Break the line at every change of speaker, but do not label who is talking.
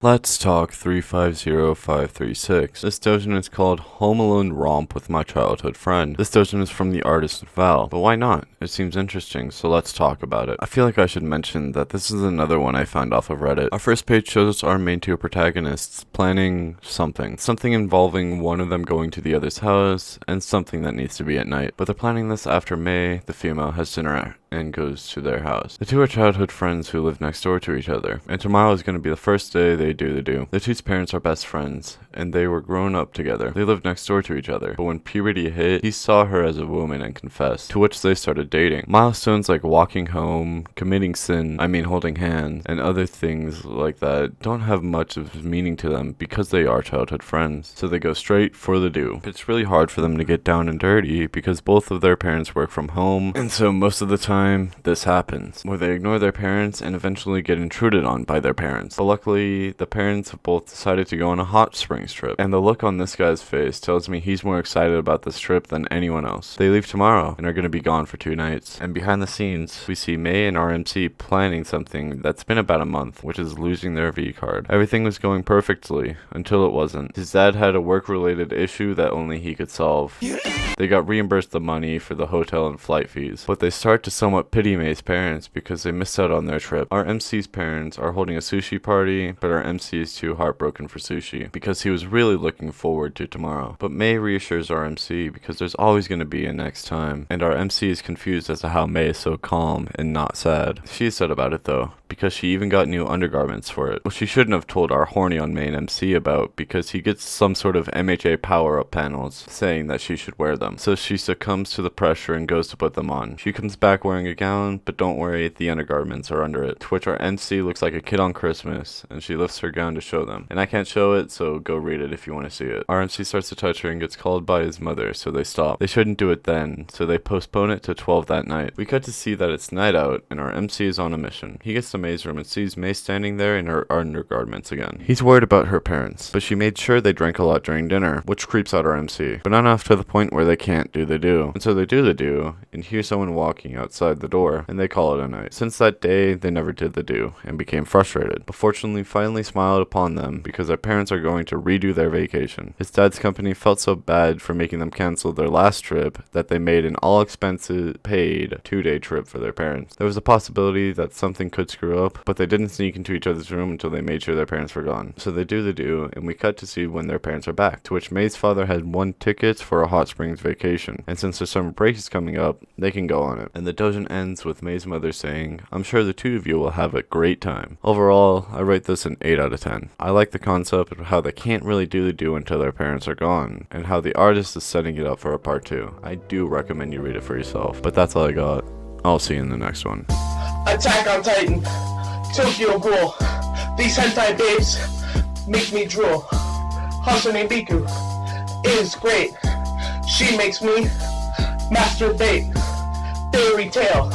Let's talk 350536. This doujin is called Home Alone Romp with My Childhood Friend. This doujin is from the artist Val, but why not? It seems interesting, so let's talk about it. I feel like I should mention that this is another one I found off of Reddit. Our first page shows us our main two protagonists planning something involving one of them going to the other's house, and something that needs to be at night. But they're planning this after May, the female, has dinner and goes to their house. The two are childhood friends who live next door to each other, and tomorrow is going to be the first day they do the do. The two's parents are best friends, and they were grown up together. They lived next door to each other, but when puberty hit, he saw her as a woman and confessed, to which they started dating. Milestones like walking home, committing sin, holding hands, and other things like that don't have much of meaning to them because they are childhood friends, so they go straight for the do. It's really hard for them to get down and dirty because both of their parents work from home, and so most of the time this happens, where they ignore their parents and eventually get intruded on by their parents. But luckily, the parents have both decided to go on a hot springs trip, and the look on this guy's face tells me he's more excited about this trip than anyone else. They leave tomorrow and are going to be gone for 2 nights, and behind the scenes, we see May and RMC planning something that's been about a month, which is losing their V card. Everything was going perfectly until it wasn't. His dad had a work-related issue that only he could solve. They got reimbursed the money for the hotel and flight fees, but they start to somewhat pity May's parents because they missed out on their trip. Our MC's parents are holding a sushi party, but our MC is too heartbroken for sushi because he was really looking forward to tomorrow. But May reassures our MC because there's always going to be a next time, and our MC is confused as to how May is so calm and not sad. She is sad about it though, because she even got new undergarments for it, which she shouldn't have told our horny on main MC about because he gets some sort of MHA power-up panels saying that she should wear them. So she succumbs to the pressure and goes to put them on. She comes back wearing a gown, but don't worry, the undergarments are under it, to which our MC looks like a kid on Christmas, and she lifts her gown to show them. And I can't show it, so go read it if you want to see it. Our MC starts to touch her and gets called by his mother, so they stop. They shouldn't do it then, so they postpone it to 12 that night. We cut to see that it's night out, and our MC is on a mission. He gets to May's room and sees May standing there in her undergarments again. He's worried about her parents, but she made sure they drank a lot during dinner, which creeps out our MC, but not enough to the point where they can't do the do. And so they do the do, and hear someone walking outside the door, and they call it a night. Since that day, they never did the do, and became frustrated, but fortunately finally smiled upon them because their parents are going to redo their vacation. His dad's company felt so bad for making them cancel their last trip that they made an all expenses paid 2-day trip for their parents. There was a possibility that something could screw up, but they didn't sneak into each other's room until they made sure their parents were gone. So they do the do, and we cut to see when their parents are back, to which May's father had won tickets for a hot springs vacation, and since their summer break is coming up, they can go on it. And the doujin ends with May's mother saying, "I'm sure the two of you will have a great time." Overall, I rate this an 8 out of 10. I like the concept of how they can't really do the do until their parents are gone, and how the artist is setting it up for a part 2. I do recommend you read it for yourself, but that's all I got. I'll see you in the next one.
Attack on Titan, Tokyo Ghoul. These hentai babes make me drool. Hasune Biku is great. She makes me masturbate. Fairy tale.